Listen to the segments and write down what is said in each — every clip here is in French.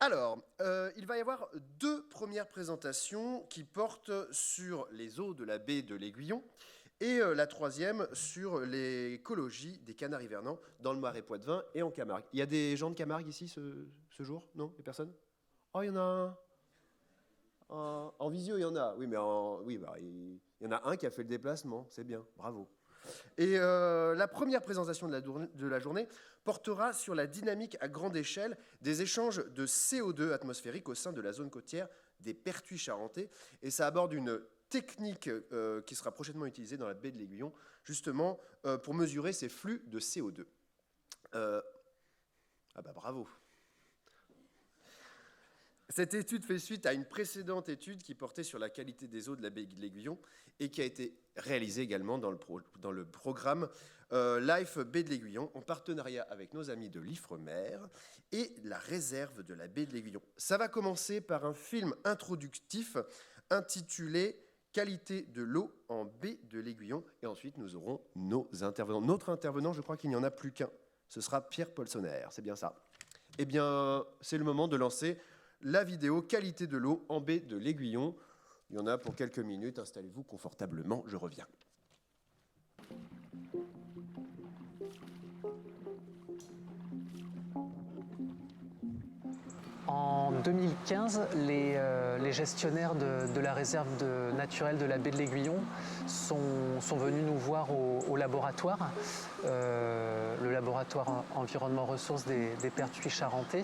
Alors, il va y avoir deux premières présentations qui portent sur les eaux de la baie de l'Aiguillon et la troisième sur l'écologie des canards hivernants dans le Marais Poitevin et en Camargue. Il y a des gens de Camargue ici ce jour? Non? Il y a personne? Oh, il y en a un. En visio, il y en a. Oui, mais il y en a un qui a fait le déplacement. C'est bien, bravo. Et la première présentation de la journée portera sur la dynamique à grande échelle des échanges de CO2 atmosphérique au sein de la zone côtière des Pertuis charentais. Et ça aborde une technique qui sera prochainement utilisée dans la baie de l'Aiguillon, justement pour mesurer ces flux de CO2. Ah bah bravo! Cette étude fait suite à une précédente étude qui portait sur la qualité des eaux de la baie de l'Aiguillon et qui a été réalisée également dans le programme Life Baie de l'Aiguillon en partenariat avec nos amis de l'Ifremer et la réserve de la baie de l'Aiguillon. Ça va commencer par un film introductif intitulé Qualité de l'eau en baie de l'Aiguillon et ensuite nous aurons nos intervenants. Notre intervenant, je crois qu'il n'y en a plus qu'un. Ce sera Pierre Polsonner, c'est bien ça. Eh bien, c'est le moment de lancer la vidéo Qualité de l'eau en baie de l'Aiguillon. Il y en a pour quelques minutes. Installez-vous confortablement, je reviens. En 2015, les gestionnaires de la réserve naturelle de la baie de l'Aiguillon sont venus nous voir au laboratoire, le laboratoire environnement ressources des Pertuis charentais,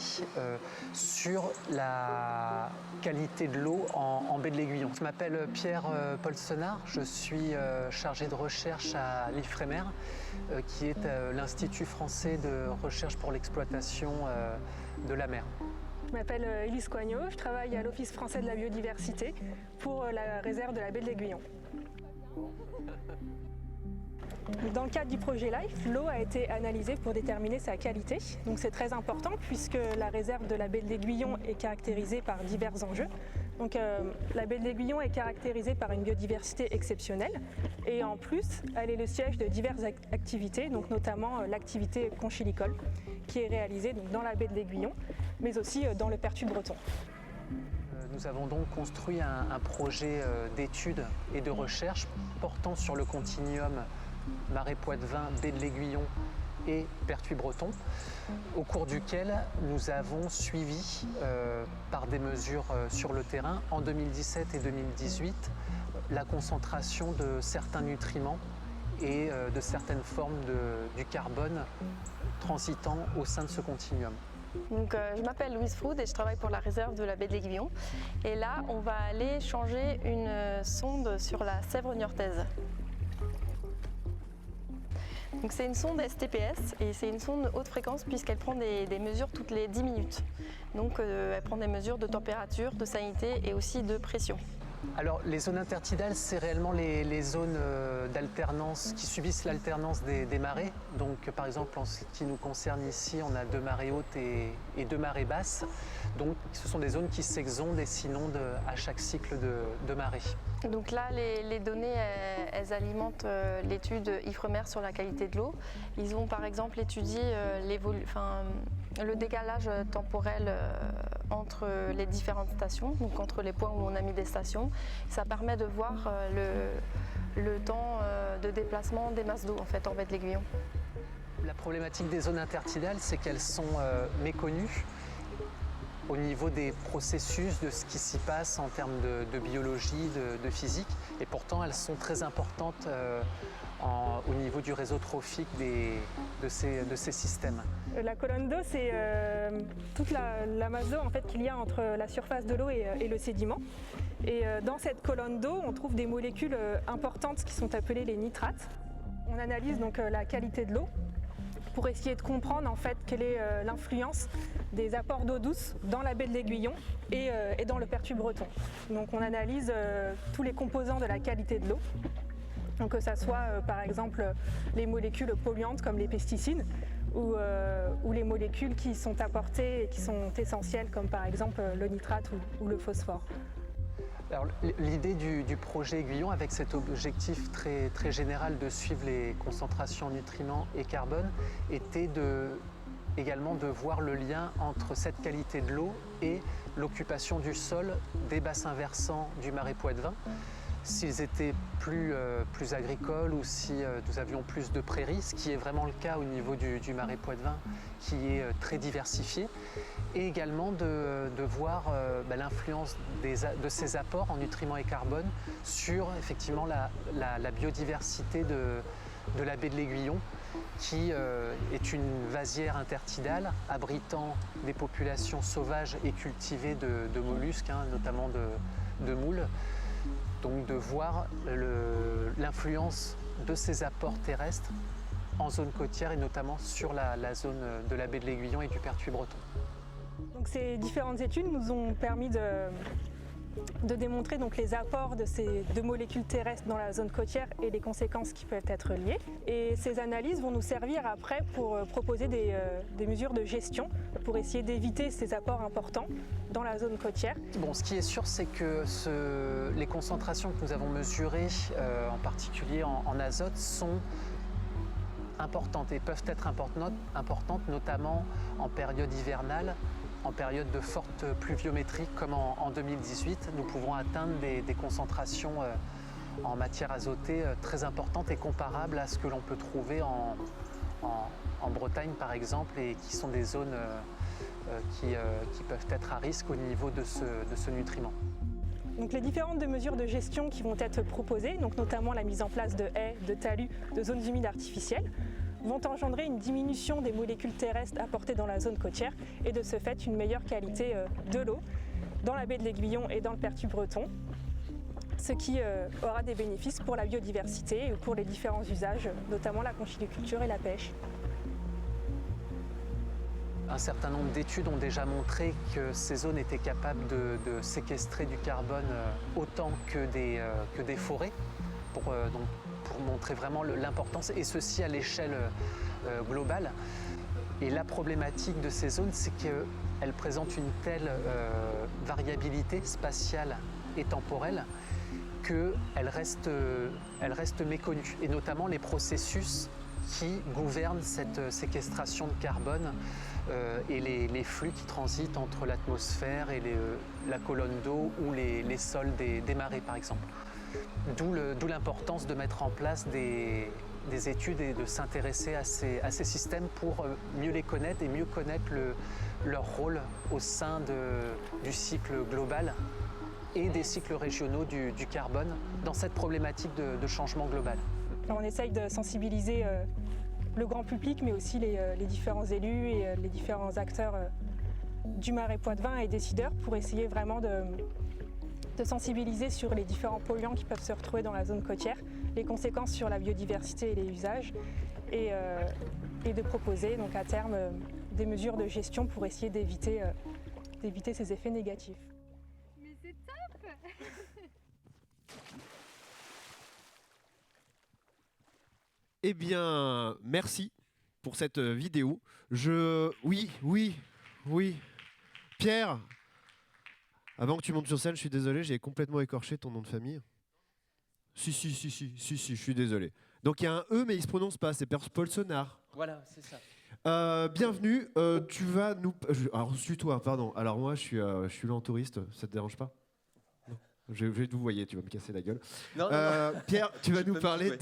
sur la qualité de l'eau en baie de l'Aiguillon. Je m'appelle Pierre Polsonner, je suis chargé de recherche à l'Ifremer, qui est l'Institut français de recherche pour l'exploitation de la mer. Je m'appelle Élise Coignot, je travaille à l'Office français de la biodiversité pour la réserve de la baie de l'Aiguillon. Dans le cadre du projet LIFE, l'eau a été analysée pour déterminer sa qualité. Donc c'est très important puisque la réserve de la baie de l'Aiguillon est caractérisée par divers enjeux. Donc la baie de l'Aiguillon est caractérisée par une biodiversité exceptionnelle et en plus elle est le siège de diverses activités, donc notamment l'activité conchilicole qui est réalisée donc, dans la baie de l'Aiguillon mais aussi dans le Pertuis breton. Nous avons donc construit un projet d'études et de recherche portant sur le continuum Marais Poitevin, baie de l'Aiguillon et Pertuis breton, au cours duquel nous avons suivi par des mesures sur le terrain en 2017 et 2018 la concentration de certains nutriments et de certaines formes du carbone transitant au sein de ce continuum. Donc, je m'appelle Louise Froud et je travaille pour la réserve de la baie de l'Aiguillon. Et là, on va aller changer une sonde sur la Sèvre niortaise. Donc, c'est une sonde STPS et c'est une sonde haute fréquence puisqu'elle prend des mesures toutes les 10 minutes. Donc, elle prend des mesures de température, de salinité et aussi de pression. Alors, les zones intertidales, c'est réellement les zones d'alternance qui subissent l'alternance des marées. Donc, par exemple, en ce qui nous concerne ici, on a 2 marées hautes et 2 marées basses. Donc, ce sont des zones qui s'exondent et s'inondent à chaque cycle de marée. Donc là, les données, elles alimentent l'étude Ifremer sur la qualité de l'eau. Ils ont par exemple étudié le décalage temporel entre les différentes stations, donc entre les points où on a mis des stations. Ça permet de voir le temps de déplacement des masses d'eau en fait en baie de l'Aiguillon. La problématique des zones intertidales, c'est qu'elles sont méconnues au niveau des processus, de ce qui s'y passe en termes de biologie, de physique, et pourtant elles sont très importantes au niveau du réseau trophique de ces systèmes. La colonne d'eau, c'est toute la masse d'eau en fait, qu'il y a entre la surface de l'eau et le sédiment. Et dans cette colonne d'eau, on trouve des molécules importantes qui sont appelées les nitrates. On analyse donc la qualité de l'eau pour essayer de comprendre en fait quelle est l'influence des apports d'eau douce dans la baie de l'Aiguillon et dans le Pertuis breton. Donc on analyse tous les composants de la qualité de l'eau. Donc que ce soit par exemple les molécules polluantes comme les pesticides ou les molécules qui sont apportées et qui sont essentielles comme par exemple le nitrate ou le phosphore. Alors, l'idée du projet Aiguillon, avec cet objectif très général de suivre les concentrations en nutriments et carbone, était de également de voir le lien entre cette qualité de l'eau et l'occupation du sol des bassins versants du Marais Poitevin. S'ils étaient plus agricoles ou si nous avions plus de prairies, ce qui est vraiment le cas au niveau du Marais Poitevin, qui est très diversifié, et également de voir l'influence de ces apports en nutriments et carbone sur effectivement la biodiversité de la baie de l'Aiguillon, qui est une vasière intertidale abritant des populations sauvages et cultivées de mollusques, notamment de moules. Donc de voir l'influence de ces apports terrestres en zone côtière et notamment sur la zone de la baie de l'Aiguillon et du Pertuis breton. Donc ces différentes études nous ont permis de démontrer donc les apports de ces deux molécules terrestres dans la zone côtière et les conséquences qui peuvent être liées. Et ces analyses vont nous servir après pour proposer des mesures de gestion pour essayer d'éviter ces apports importants dans la zone côtière. Bon, ce qui est sûr, c'est que les concentrations que nous avons mesurées, en particulier en azote, sont importantes et peuvent être importantes notamment en période hivernale. En période de forte pluviométrie, comme en 2018, nous pouvons atteindre des concentrations en matière azotée très importantes et comparables à ce que l'on peut trouver en Bretagne, par exemple, et qui sont des zones qui peuvent être à risque au niveau de ce nutriment. Donc les différentes mesures de gestion qui vont être proposées, donc notamment la mise en place de haies, de talus, de zones humides artificielles, vont engendrer une diminution des molécules terrestres apportées dans la zone côtière et de ce fait une meilleure qualité de l'eau dans la baie de l'Aiguillon et dans le Pertuis breton, ce qui aura des bénéfices pour la biodiversité et pour les différents usages, notamment la conchyliculture et la pêche. Un certain nombre d'études ont déjà montré que ces zones étaient capables de séquestrer du carbone autant que des forêts, pour montrer vraiment l'importance, et ceci à l'échelle globale. Et la problématique de ces zones, c'est qu'elles présentent une telle variabilité spatiale et temporelle qu'elles restent méconnues, et notamment les processus qui gouvernent cette séquestration de carbone et les flux qui transitent entre l'atmosphère et la colonne d'eau ou les sols des marais, par exemple. D'où l'importance de mettre en place des études et de s'intéresser à ces systèmes pour mieux les connaître et mieux connaître leur rôle au sein du cycle global et des cycles régionaux du carbone dans cette problématique de changement global. On essaye de sensibiliser le grand public, mais aussi les différents élus et les différents acteurs du Marais Poitevin et décideurs pour essayer vraiment de sensibiliser sur les différents polluants qui peuvent se retrouver dans la zone côtière, les conséquences sur la biodiversité et les usages, et de proposer donc à terme des mesures de gestion pour essayer d'éviter ces effets négatifs. Mais c'est top! Eh bien, merci pour cette vidéo. Oui. Pierre, avant que tu montes sur scène, je suis désolé, j'ai complètement écorché ton nom de famille. Si, je suis désolé. Donc il y a un E, mais il se prononce pas, c'est Polsonar. Voilà, c'est ça. Bienvenue, tu vas nous... Alors, suis-toi, pardon. Alors moi, je suis là en touriste, ça te dérange pas? Non. Je vais vous voyez, tu vas me casser la gueule. Non. Pierre, tu vas nous parler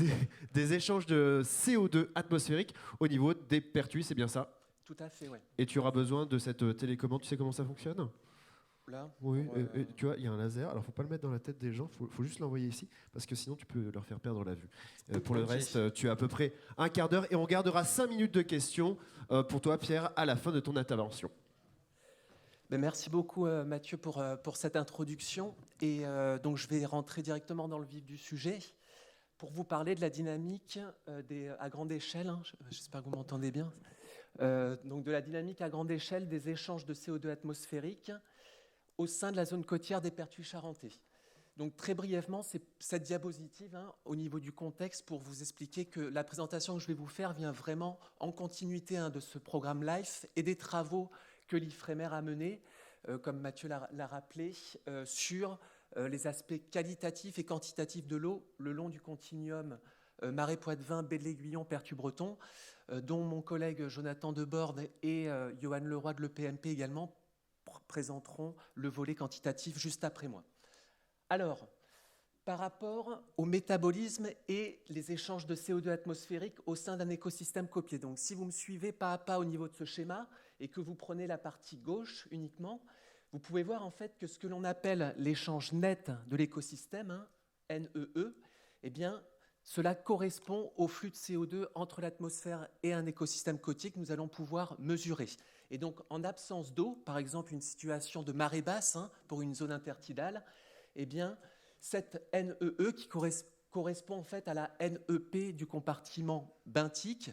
des échanges de CO2 atmosphérique au niveau des Pertuis, c'est bien ça? Tout à fait, oui. Et tu auras besoin de cette télécommande, tu sais comment ça fonctionne? Là, oui, et tu vois, il y a un laser, alors faut pas le mettre dans la tête des gens, faut juste l'envoyer ici, parce que sinon tu peux leur faire perdre la vue. Pour le reste, tu as à peu près un quart d'heure, et on gardera 5 minutes de questions pour toi, Pierre, à la fin de ton intervention. Ben, merci beaucoup, Mathieu, pour cette introduction. Et donc je vais rentrer directement dans le vif du sujet pour vous parler de la dynamique à grande échelle, hein, j'espère que vous m'entendez bien, donc de la dynamique à grande échelle des échanges de CO2 atmosphérique au sein de la zone côtière des Pertuis charentais. Donc très brièvement, c'est cette diapositive au niveau du contexte pour vous expliquer que la présentation que je vais vous faire vient vraiment en continuité de ce programme LIFE et des travaux que l'IFREMER a menés, comme Mathieu l'a rappelé, sur les aspects qualitatifs et quantitatifs de l'eau le long du continuum Marais Poitevin, Baie de l'Aiguillon, Pertuis-Breton, dont mon collègue Jonathan Deborde et Johan Leroy de l'EPMP également présenteront le volet quantitatif juste après moi. Alors, par rapport au métabolisme et les échanges de CO2 atmosphérique au sein d'un écosystème copié. Donc, si vous me suivez pas à pas au niveau de ce schéma et que vous prenez la partie gauche uniquement, vous pouvez voir en fait que ce que l'on appelle l'échange net de l'écosystème, hein, NEE, eh bien, cela correspond au flux de CO2 entre l'atmosphère et un écosystème côtier que nous allons pouvoir mesurer. Et donc, en absence d'eau, par exemple une situation de marée basse hein, pour une zone intertidale, eh bien, cette NEE qui correspond en fait à la NEP du compartiment benthique,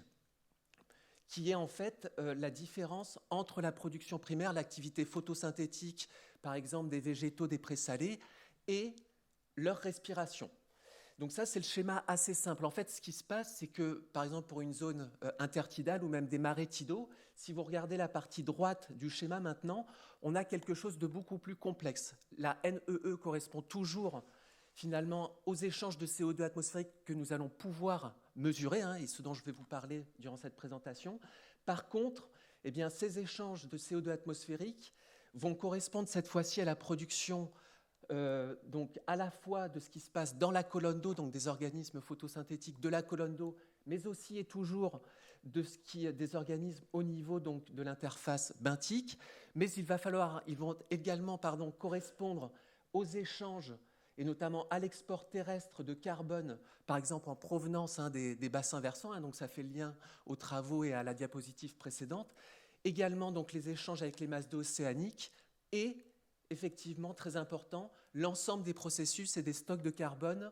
qui est en fait la différence entre la production primaire, l'activité photosynthétique, par exemple des végétaux, des présalés, et leur respiration. Donc ça, c'est le schéma assez simple. En fait, ce qui se passe, c'est que, par exemple, pour une zone intertidale ou même des marais tidaux, si vous regardez la partie droite du schéma maintenant, on a quelque chose de beaucoup plus complexe. La NEE correspond toujours finalement aux échanges de CO2 atmosphérique que nous allons pouvoir mesurer, hein, et ce dont je vais vous parler durant cette présentation. Par contre, eh bien, ces échanges de CO2 atmosphérique vont correspondre cette fois-ci à la production donc à la fois de ce qui se passe dans la colonne d'eau, donc des organismes photosynthétiques de la colonne d'eau, mais aussi et toujours de ce qui est des organismes au niveau donc, de l'interface benthique. Mais ils vont également correspondre aux échanges et notamment à l'export terrestre de carbone, par exemple en provenance hein, des bassins versants, hein, donc ça fait lien aux travaux et à la diapositive précédente. Également donc les échanges avec les masses d'eau océaniques et effectivement, très important, l'ensemble des processus et des stocks de carbone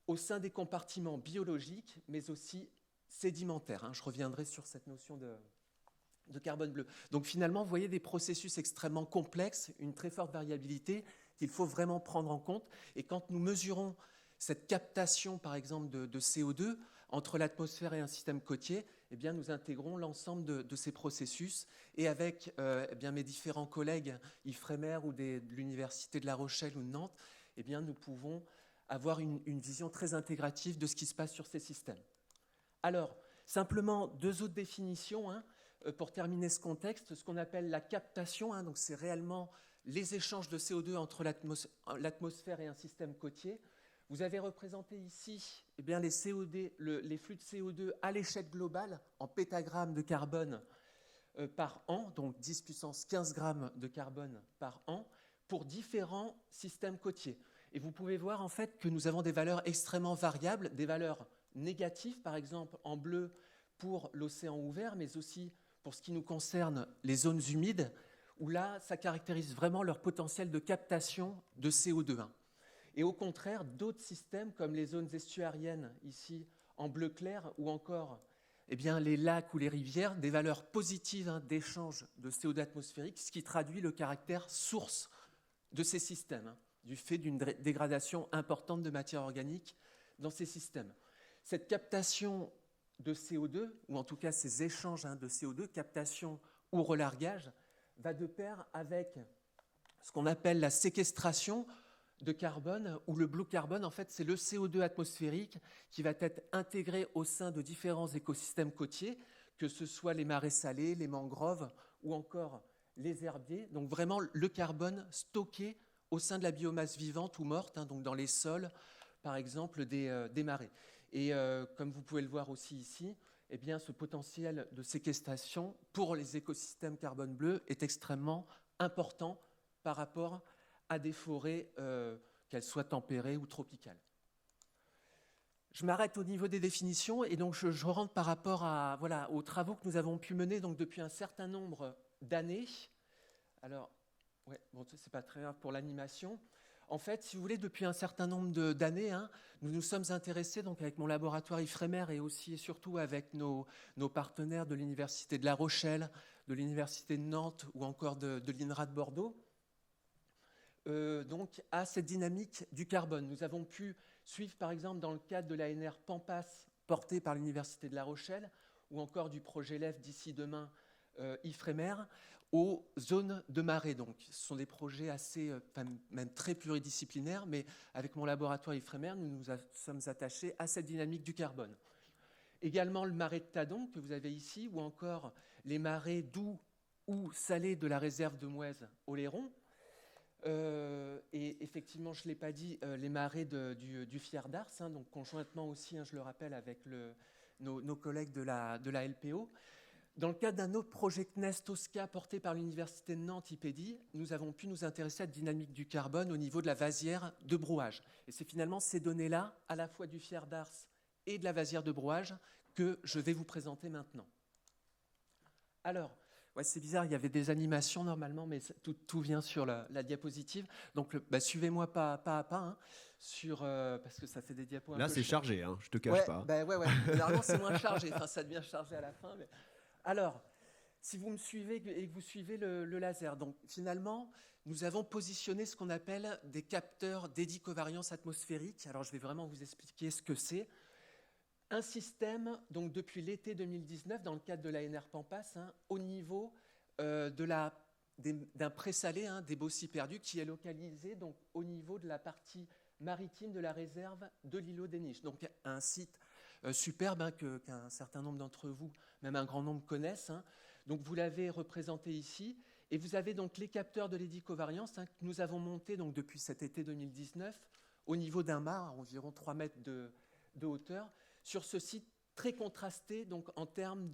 au sein des compartiments biologiques, mais aussi sédimentaires. Hein. Je reviendrai sur cette notion de carbone bleu. Donc finalement, vous voyez des processus extrêmement complexes, une très forte variabilité qu'il faut vraiment prendre en compte. Et quand nous mesurons cette captation, par exemple, de CO2 entre l'atmosphère et un système côtier, eh bien, nous intégrons l'ensemble de ces processus. Et avec eh bien, mes différents collègues, Yves Frémer ou de l'Université de La Rochelle ou de Nantes, eh bien, nous pouvons avoir une vision très intégrative de ce qui se passe sur ces systèmes. Alors, simplement deux autres définitions hein, pour terminer ce contexte. Ce qu'on appelle la captation, hein, donc c'est réellement les échanges de CO2 entre l'atmosphère et un système côtier. Vous avez représenté ici eh bien, les flux de CO2 à l'échelle globale en pétagrammes de carbone par an, donc 10 puissance 15 grammes de carbone par an, pour différents systèmes côtiers. Et vous pouvez voir en fait que nous avons des valeurs extrêmement variables, des valeurs négatives, par exemple en bleu pour l'océan ouvert, mais aussi pour ce qui nous concerne les zones humides, où là, ça caractérise vraiment leur potentiel de captation de CO2. Et au contraire, d'autres systèmes comme les zones estuariennes, ici en bleu clair, ou encore eh bien, les lacs ou les rivières, des valeurs positives hein, d'échange de CO2 atmosphérique, ce qui traduit le caractère source de ces systèmes, hein, du fait d'une dégradation importante de matière organique dans ces systèmes. Cette captation de CO2, ou en tout cas ces échanges hein, de CO2, captation ou relargage, va de pair avec ce qu'on appelle la séquestration de carbone, ou le blue carbone, en fait, c'est le CO2 atmosphérique qui va être intégré au sein de différents écosystèmes côtiers, que ce soit les marais salés, les mangroves ou encore les herbiers. Donc vraiment le carbone stocké au sein de la biomasse vivante ou morte, hein, donc dans les sols, par exemple, des marais. Et comme vous pouvez le voir aussi ici, eh bien, ce potentiel de séquestration pour les écosystèmes carbone bleu est extrêmement important par rapport à des forêts, qu'elles soient tempérées ou tropicales. Je m'arrête au niveau des définitions et donc je rentre par rapport à, voilà, aux travaux que nous avons pu mener donc, depuis un certain nombre d'années. Alors, ouais, bon, c'est pas très grave pour l'animation. En fait, si vous voulez, depuis un certain nombre d'années, hein, nous nous sommes intéressés, donc avec mon laboratoire Ifremer et aussi et surtout avec nos partenaires de l'Université de La Rochelle, de l'Université de Nantes ou encore de l'INRA de Bordeaux, donc à cette dynamique du carbone. Nous avons pu suivre par exemple dans le cadre de l'ANR Pampas porté par l'Université de La Rochelle ou encore du projet LEF d'ici demain Ifremer, aux zones de marée. Donc, ce sont des projets assez, même très pluridisciplinaires, mais avec mon laboratoire Ifremer, nous nous sommes attachés à cette dynamique du carbone. Également le marais de Tadon que vous avez ici, ou encore les marais doux ou salés de la réserve de Mouèze au Léron. Et effectivement, je ne l'ai pas dit, les marais du Fier d'Ars, hein, donc conjointement aussi, hein, je le rappelle, avec nos collègues de la LPO. Dans le cadre d'un autre projet CNES Tosca porté par l'Université de Nantes, IPEDI, nous avons pu nous intéresser à la dynamique du carbone au niveau de la vasière de Brouage. Et c'est finalement ces données-là, à la fois du Fier d'Ars et de la vasière de Brouage, que je vais vous présenter maintenant. Alors, ouais, c'est bizarre, il y avait des animations normalement, mais tout vient sur la diapositive. Donc, suivez-moi pas à pas, hein, parce que ça fait des diapos un peu... Là, c'est chargé, hein, je te cache pas. Ouais. Normalement, c'est moins chargé. Enfin, ça devient chargé à la fin. Mais... Alors, si vous me suivez et que vous suivez le laser, donc finalement, nous avons positionné ce qu'on appelle des capteurs dédits covariance atmosphérique. Alors, je vais vraiment vous expliquer ce que c'est. Un système, donc depuis l'été 2019, dans le cadre de l'ANR Pampas, hein, au niveau d'un présalé, hein, des Bossis perdus, qui est localisé donc, au niveau de la partie maritime de la réserve de l'îlot des Niches. Donc un site superbe hein, qu'un certain nombre d'entre vous, même un grand nombre, connaissent. Hein. Donc vous l'avez représenté ici. Et vous avez donc les capteurs de l'édit covariance hein, que nous avons montés donc, depuis cet été 2019 au niveau d'un mât, à environ 3 mètres de hauteur, sur ce site très contrasté donc, en termes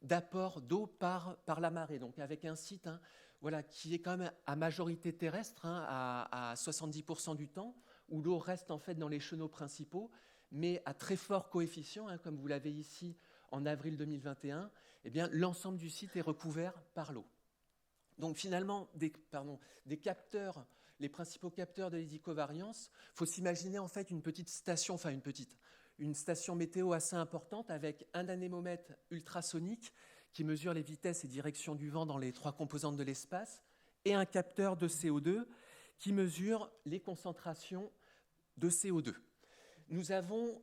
d'apport d'eau par la marée. Donc avec un site hein, voilà, qui est quand même à majorité terrestre, hein, à 70% du temps, où l'eau reste en fait dans les chenaux principaux, mais à très fort coefficient, hein, comme vous l'avez ici en avril 2021, eh bien, l'ensemble du site est recouvert par l'eau. Donc finalement, des capteurs, les principaux capteurs de l'édicovariance, il faut s'imaginer en fait une petite station, une station météo assez importante avec un anémomètre ultrasonique qui mesure les vitesses et directions du vent dans les 3 composantes de l'espace et un capteur de CO2 qui mesure les concentrations de CO2. Nous avons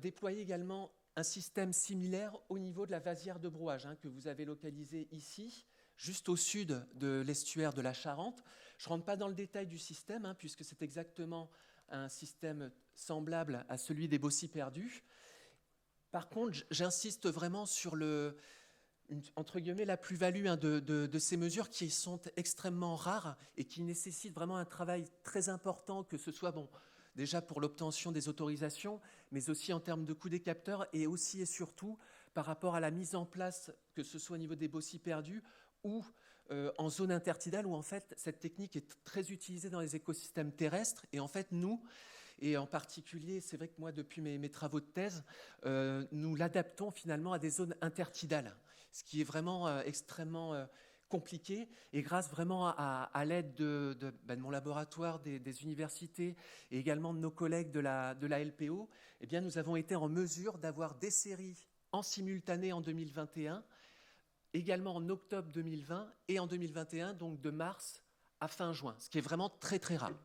déployé également un système similaire au niveau de la vasière de Brouage hein, que vous avez localisé ici, juste au sud de l'estuaire de la Charente. Je ne rentre pas dans le détail du système hein, puisque c'est exactement un système semblable à celui des Bossis perdus. Par contre, j'insiste vraiment sur entre guillemets, la plus-value hein, de ces mesures qui sont extrêmement rares et qui nécessitent vraiment un travail très important, que ce soit déjà pour l'obtention des autorisations, mais aussi en termes de coût des capteurs et aussi et surtout par rapport à la mise en place, que ce soit au niveau des Bossis perdus ou en zone intertidale où en fait cette technique est très utilisée dans les écosystèmes terrestres et en fait nous, et en particulier c'est vrai que moi depuis mes travaux de thèse, nous l'adaptons finalement à des zones intertidales, ce qui est vraiment extrêmement compliqué et grâce vraiment à l'aide de mon laboratoire, des universités et également de nos collègues de la LPO, eh bien nous avons été en mesure d'avoir des séries en simultané en 2021, également en octobre 2020 et en 2021, donc de mars à fin juin, ce qui est vraiment très très rare.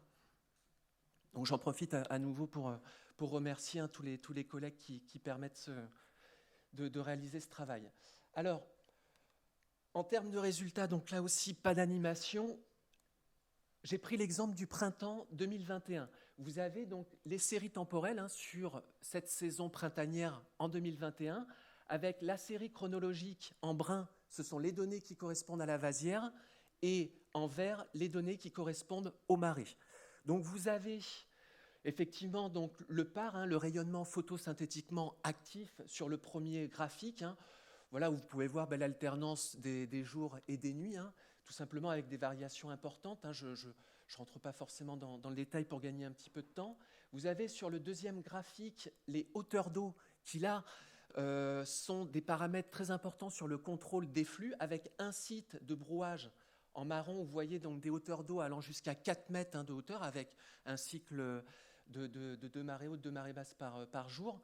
Donc j'en profite à nouveau pour remercier hein, tous les collègues qui permettent de réaliser ce travail. Alors, en termes de résultats, donc là aussi pas d'animation, j'ai pris l'exemple du printemps 2021. Vous avez donc les séries temporelles hein, sur cette saison printanière en 2021, avec la série chronologique en brun, ce sont les données qui correspondent à la vasière, et en vert, les données qui correspondent au marais. Donc vous avez effectivement donc, le PAR, hein, le rayonnement photosynthétiquement actif sur le premier graphique. Hein. Voilà où vous pouvez voir l'alternance des jours et des nuits, hein, tout simplement avec des variations importantes. Hein. Je ne rentre pas forcément dans le détail pour gagner un petit peu de temps. Vous avez sur le deuxième graphique les hauteurs d'eau qui là sont des paramètres très importants sur le contrôle des flux, avec un site de Brouage en marron, vous voyez donc des hauteurs d'eau allant jusqu'à 4 mètres hein, de hauteur, avec un cycle de 2 marées hautes, 2 marées basses par jour.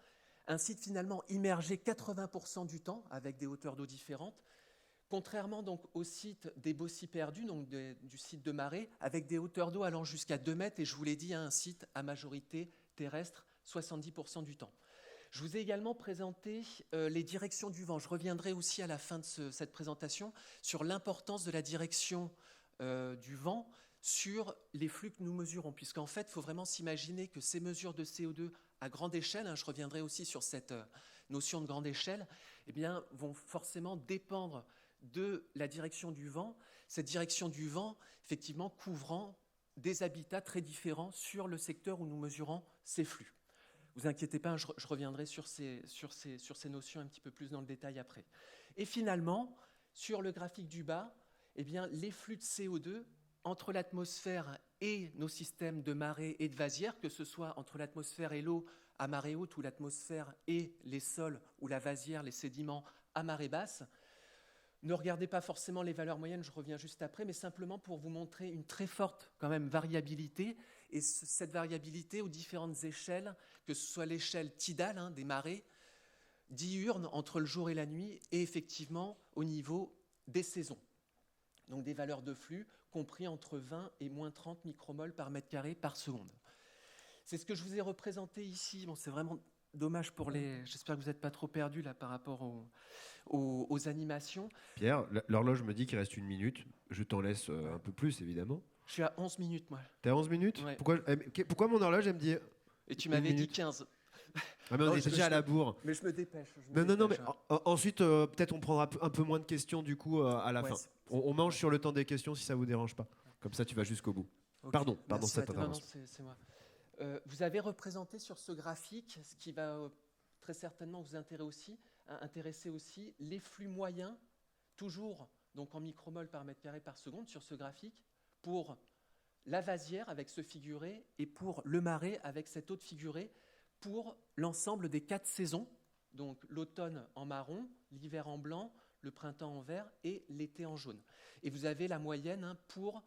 Un site finalement immergé 80% du temps, avec des hauteurs d'eau différentes, contrairement donc au site des Bossis perdus, donc du site de marée, avec des hauteurs d'eau allant jusqu'à 2 mètres, et je vous l'ai dit, un site à majorité terrestre, 70% du temps. Je vous ai également présenté les directions du vent. Je reviendrai aussi à la fin de cette présentation sur l'importance de la direction du vent sur les flux que nous mesurons, puisqu'en fait, il faut vraiment s'imaginer que ces mesures de CO2 à grande échelle, je reviendrai aussi sur cette notion de grande échelle, eh bien, vont forcément dépendre de la direction du vent, cette direction du vent, effectivement, couvrant des habitats très différents sur le secteur où nous mesurons ces flux. Vous inquiétez pas, je reviendrai sur ces notions un petit peu plus dans le détail après. Et finalement, sur le graphique du bas, eh bien, les flux de CO2 entre l'atmosphère et nos systèmes de marée et de vasières, que ce soit entre l'atmosphère et l'eau à marée haute ou l'atmosphère et les sols ou la vasière, les sédiments à marée basse. Ne regardez pas forcément les valeurs moyennes, je reviens juste après, mais simplement pour vous montrer une très forte quand même variabilité, et cette variabilité aux différentes échelles, que ce soit l'échelle tidale des marées, diurnes entre le jour et la nuit, et effectivement au niveau des saisons. Donc des valeurs de flux compris entre 20 et moins 30 micromoles par mètre carré par seconde. C'est ce que je vous ai représenté ici. Bon, c'est vraiment dommage pour les... J'espère que vous n'êtes pas trop perdus là par rapport aux animations. Pierre, l'horloge me dit qu'il reste 1 minute. Je t'en laisse un peu plus, évidemment. Je suis à 11 minutes, moi. T'es à 11 minutes ? Ouais. Pourquoi mon horloge, elle me dit... Et tu m'avais dit 15. Ah mais on est déjà à la bourre. Mais je me dépêche. Non, mais ensuite, peut-être on prendra un peu moins de questions du coup à la fin. On mange sur le temps des questions si ça vous dérange pas. Comme ça, tu vas jusqu'au bout. Okay. Pardon, cette intervention. Non, c'est moi. Vous avez représenté sur ce graphique, ce qui va très certainement vous intéresser aussi, les flux moyens, toujours donc en micromoles par mètre carré par seconde sur ce graphique, pour la vasière avec ce figuré et pour le marais avec cet autre figuré, pour l'ensemble des 4 saisons, donc l'automne en marron, l'hiver en blanc, le printemps en vert et l'été en jaune. Et vous avez la moyenne pour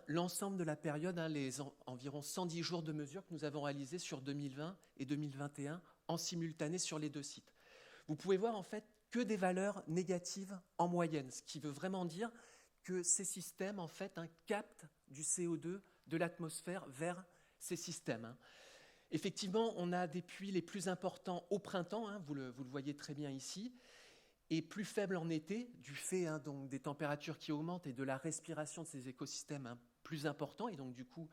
l'ensemble de la période, les environ 110 jours de mesure que nous avons réalisés sur 2020 et 2021 en simultané sur les 2 sites. Vous pouvez voir en fait que des valeurs négatives en moyenne, ce qui veut vraiment dire que ces systèmes en fait captent du CO2 de l'atmosphère vers ces systèmes. Effectivement, on a des puits les plus importants au printemps, vous le voyez très bien ici, et plus faibles en été, du fait donc des températures qui augmentent et de la respiration de ces écosystèmes plus importants, et donc du coup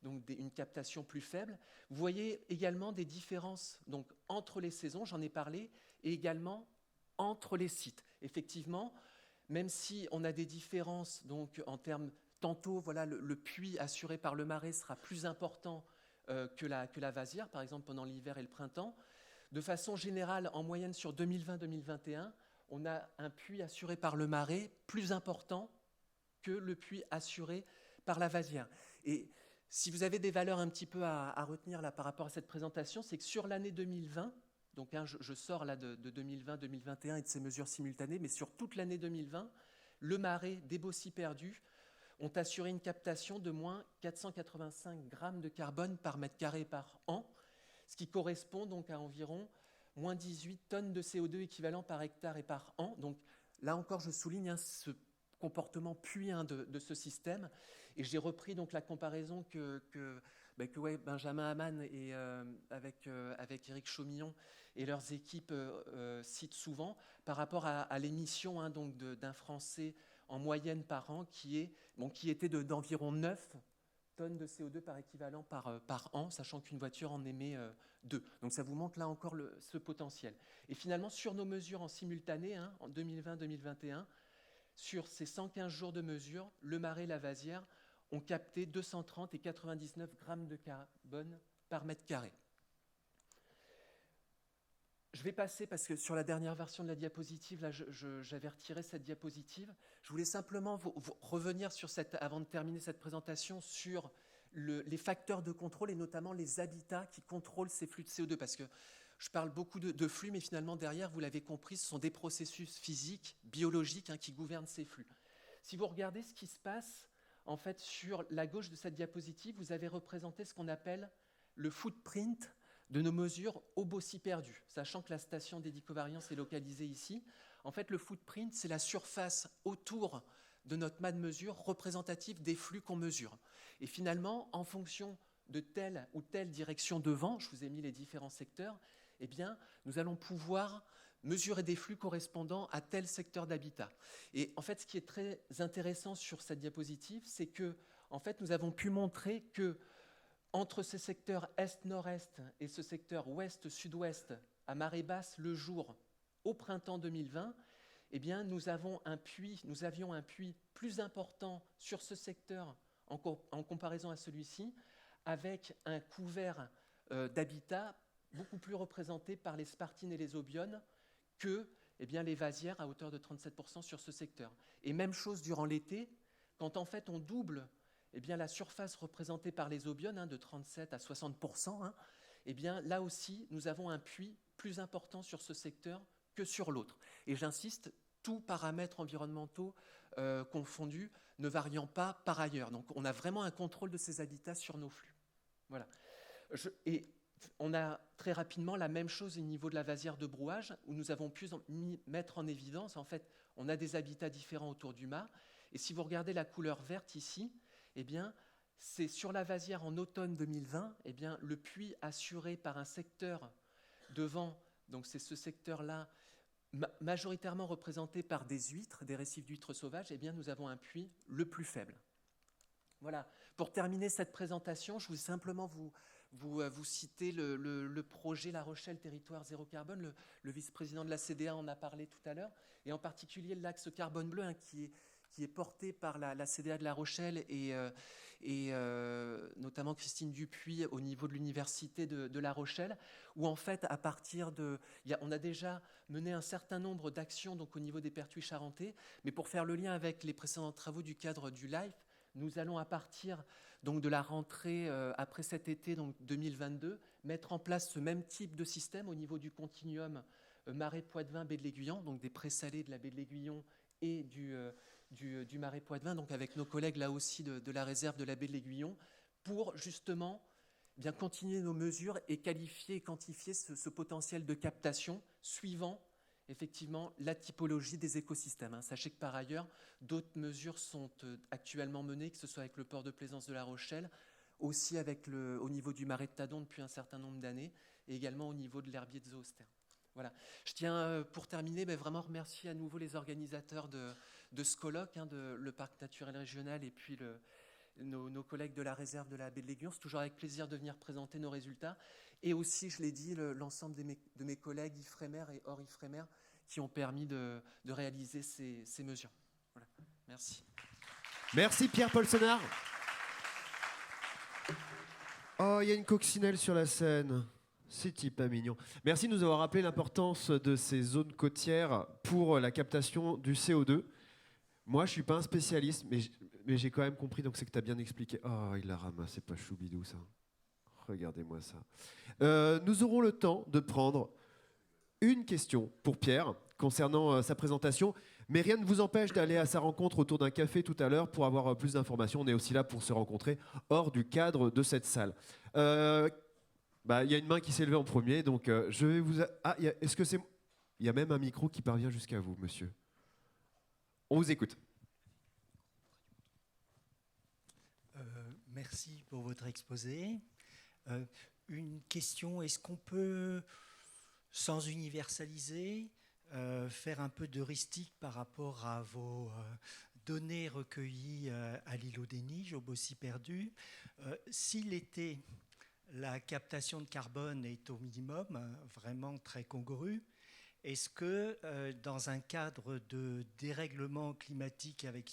une captation plus faible. Vous voyez également des différences donc, entre les saisons, j'en ai parlé, et également entre les sites. Effectivement, même si on a des différences donc, en termes, tantôt le puits assuré par le marais sera plus important que la vasière, par exemple pendant l'hiver et le printemps. De façon générale, en moyenne sur 2020-2021, on a un puits assuré par le marais plus important que le puits assuré par la vasière. Et si vous avez des valeurs un petit peu à retenir là, par rapport à cette présentation, c'est que sur l'année 2020, donc je sors là de 2020-2021 et de ces mesures simultanées, mais sur toute l'année 2020, le marais des Baucis perdus ont assuré une captation de moins 485 grammes de carbone par mètre carré par an, ce qui correspond donc à environ moins 18 tonnes de CO2 équivalent par hectare et par an. Donc là encore, je souligne ce comportement puits de ce système. Et j'ai repris donc la comparaison que Benjamin Hamann et avec Éric Chaumillon et leurs équipes citent souvent par rapport à l'émission donc d'un Français en moyenne par an qui était d'environ 9 tonnes de CO2 par équivalent par an, sachant qu'une voiture en émet 2. Donc ça vous montre là encore ce potentiel. Et finalement, sur nos mesures en simultané, en 2020-2021, sur ces 115 jours de mesure, le marais et la vasière ont capté 230 et 99 grammes de carbone par mètre carré. Je vais passer, parce que sur la dernière version de la diapositive, là, j'avais retiré cette diapositive. Je voulais simplement vous revenir sur avant de terminer cette présentation, sur les facteurs de contrôle et notamment les habitats qui contrôlent ces flux de CO2. Parce que je parle beaucoup de flux, mais finalement, derrière, vous l'avez compris, ce sont des processus physiques, biologiques qui gouvernent ces flux. Si vous regardez ce qui se passe, en fait, sur la gauche de cette diapositive, vous avez représenté ce qu'on appelle le footprint de nos mesures au Baucis perdu, sachant que la station d'Hédicovariance est localisée ici. En fait, le footprint, c'est la surface autour de notre mât de mesure représentative des flux qu'on mesure. Et finalement, en fonction de telle ou telle direction de vent, je vous ai mis les différents secteurs, eh bien, nous allons pouvoir mesurer des flux correspondant à tel secteur d'habitat. Et en fait, ce qui est très intéressant sur cette diapositive, c'est que, en fait, nous avons pu montrer que entre ce secteur est-nord-est et ce secteur ouest-sud-ouest, à marée basse le jour, au printemps 2020, eh bien, nous avions un puits plus important sur ce secteur en comparaison à celui-ci, avec un couvert d'habitat beaucoup plus représenté par les spartines et les obionnes que les vasières à hauteur de 37% sur ce secteur. Et même chose durant l'été, quand en fait on double la surface représentée par les obionnes de 37 à 60%, là aussi nous avons un puits plus important sur ce secteur que sur l'autre. Et j'insiste, tous paramètres environnementaux confondus, ne variant pas par ailleurs. Donc on a vraiment un contrôle de ces habitats sur nos flux. Voilà. Et on a très rapidement la même chose au niveau de la vasière de brouage, où nous avons pu mettre en évidence, en fait, on a des habitats différents autour du mât. Et si vous regardez la couleur verte ici, c'est sur la vasière en automne 2020, le puits assuré par un secteur devant, donc c'est ce secteur-là, majoritairement représenté par des huîtres, des récifs d'huîtres sauvages, nous avons un puits le plus faible. Voilà. Pour terminer cette présentation, je voulais simplement vous citer le projet La Rochelle Territoire Zéro Carbone. Le vice-président de la CDA en a parlé tout à l'heure, et en particulier l'axe carbone bleu qui est porté par la CDA de La Rochelle et notamment Christine Dupuis au niveau de l'université de La Rochelle, où en fait, à partir on a déjà mené un certain nombre d'actions donc au niveau des pertuis charentais, mais pour faire le lien avec les précédents travaux du cadre du LIFE, nous allons à partir donc de la rentrée après cet été donc 2022 mettre en place ce même type de système au niveau du continuum Marais Poitevin baie de l'Aiguillon, donc des présalés de la baie de l'Aiguillon et du Marais Poitevin, donc avec nos collègues là aussi de la réserve de la baie de l'Aiguillon, pour justement bien continuer nos mesures et qualifier et quantifier ce potentiel de captation suivant effectivement la typologie des écosystèmes. Sachez que par ailleurs, d'autres mesures sont actuellement menées, que ce soit avec le port de plaisance de La Rochelle, aussi au niveau du marais de Tadon depuis un certain nombre d'années, et également au niveau de l'herbier de Zoostère. Voilà. Je tiens, pour terminer, vraiment remercier à nouveau les organisateurs de ce colloque, le Parc naturel régional et puis nos collègues de la réserve de la baie de l'Aiguillon. C'est toujours avec plaisir de venir présenter nos résultats. Et aussi, je l'ai dit, l'ensemble de mes collègues IFREMER et hors IFREMER qui ont permis de réaliser ces mesures. Voilà. Merci. Merci Pierre-Paul Senard. Oh, il y a une coccinelle sur la scène. C'est pas mignon. Merci de nous avoir rappelé l'importance de ces zones côtières pour la captation du CO2. Moi, je ne suis pas un spécialiste, mais j'ai quand même compris, donc c'est que tu as bien expliqué. Oh, il la ramasse, c'est pas choubidou ça. Regardez-moi ça. Nous aurons le temps de prendre une question pour Pierre concernant sa présentation, mais rien ne vous empêche d'aller à sa rencontre autour d'un café tout à l'heure pour avoir plus d'informations. On est aussi là pour se rencontrer hors du cadre de cette salle. Il y a une main qui s'est levée en premier, donc je vais vous... est-ce que c'est... Il y a même un micro qui parvient jusqu'à vous, monsieur. On vous écoute. Merci pour votre exposé. Une question, est-ce qu'on peut, sans universaliser, faire un peu d'heuristique par rapport à vos données recueillies à l'îlot des Niges, au Bossie perdu? Si l'été, la captation de carbone est au minimum, vraiment très congrue, est-ce que dans un cadre de dérèglement climatique avec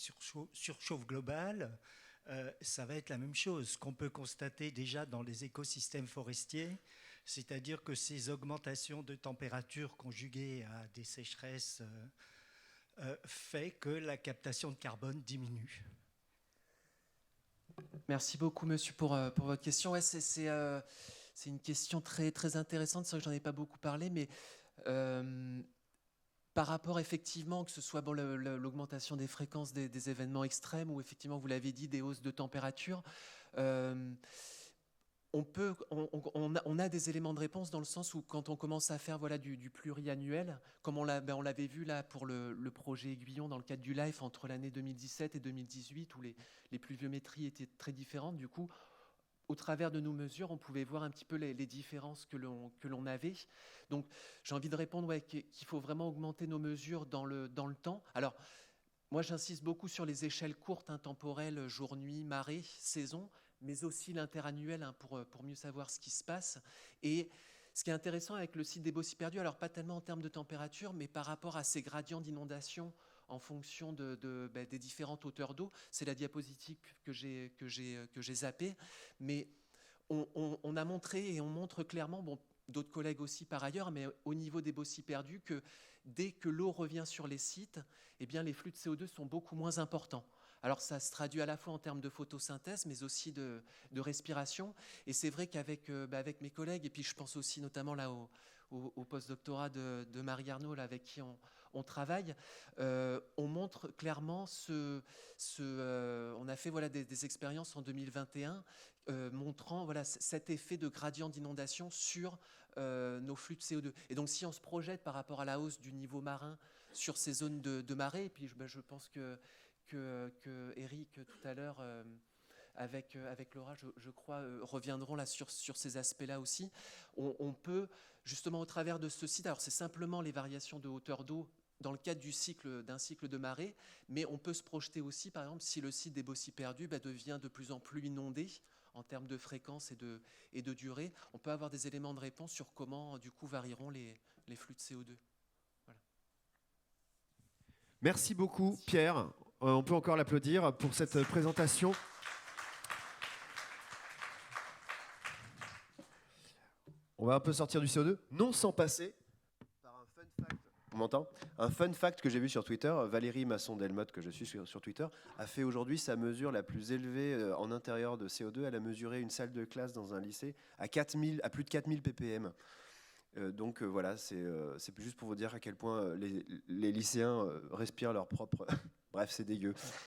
surchauffe globale, ça va être la même chose? Ce qu'on peut constater déjà dans les écosystèmes forestiers, c'est-à-dire que ces augmentations de température conjuguées à des sécheresses fait que la captation de carbone diminue. Merci beaucoup, monsieur, pour votre question. Ouais, c'est une question très, très intéressante. C'est vrai que j'en ai pas beaucoup parlé, mais par rapport, effectivement, que ce soit l'augmentation des fréquences des événements extrêmes ou, effectivement, vous l'avez dit, des hausses de température, on a des éléments de réponse dans le sens où quand on commence à faire du pluriannuel, comme on l'avait vu là pour le projet Aiguillon dans le cadre du LIFE entre l'année 2017 et 2018 où les pluviométries étaient très différentes, du coup, au travers de nos mesures, on pouvait voir un petit peu les différences que l'on avait. Donc, j'ai envie de répondre qu'il faut vraiment augmenter nos mesures dans le temps. Alors, moi, j'insiste beaucoup sur les échelles courtes, temporelles, jour, nuit, marée, saison, mais aussi l'interannuel pour mieux savoir ce qui se passe. Et ce qui est intéressant avec le site des Bossis perdus, alors pas tellement en termes de température, mais par rapport à ces gradients d'inondation en fonction des différentes hauteurs d'eau, c'est la diapositive que j'ai zappée, mais on a montré et on montre clairement, d'autres collègues aussi par ailleurs, mais au niveau des Bossis perdus, que dès que l'eau revient sur les sites, eh bien, les flux de CO2 sont beaucoup moins importants. Alors ça se traduit à la fois en termes de photosynthèse, mais aussi de respiration. Et c'est vrai qu'avec avec mes collègues, et puis je pense aussi notamment là au post-doctorat de Marie Arnaud, là, avec qui on travaille, on montre clairement on a fait des expériences en 2021 montrant cet effet de gradient d'inondation sur nos flux de CO2. Et donc si on se projette par rapport à la hausse du niveau marin sur ces zones de marée, et puis je pense que Eric tout à l'heure avec Laura, je crois, reviendront là sur ces aspects-là aussi. On peut justement au travers de ce site, alors c'est simplement les variations de hauteur d'eau dans le cadre d'un cycle de marée, mais on peut se projeter aussi, par exemple, si le site des Bossis perdus devient de plus en plus inondé en termes de fréquence et de durée, on peut avoir des éléments de réponse sur comment, du coup, varieront les flux de CO2. Voilà. Merci beaucoup, Pierre. On peut encore l'applaudir pour cette présentation. On va un peu sortir du CO2, non sans passer par un fun fact. On m'entend ? Un fun fact que j'ai vu sur Twitter. Valérie Masson-Delmotte, que je suis sur Twitter, a fait aujourd'hui sa mesure la plus élevée en intérieur de CO2. Elle a mesuré une salle de classe dans un lycée à plus de 4000 ppm. Donc voilà, c'est juste pour vous dire à quel point les lycéens respirent leur propre... Bref, c'est dégueu.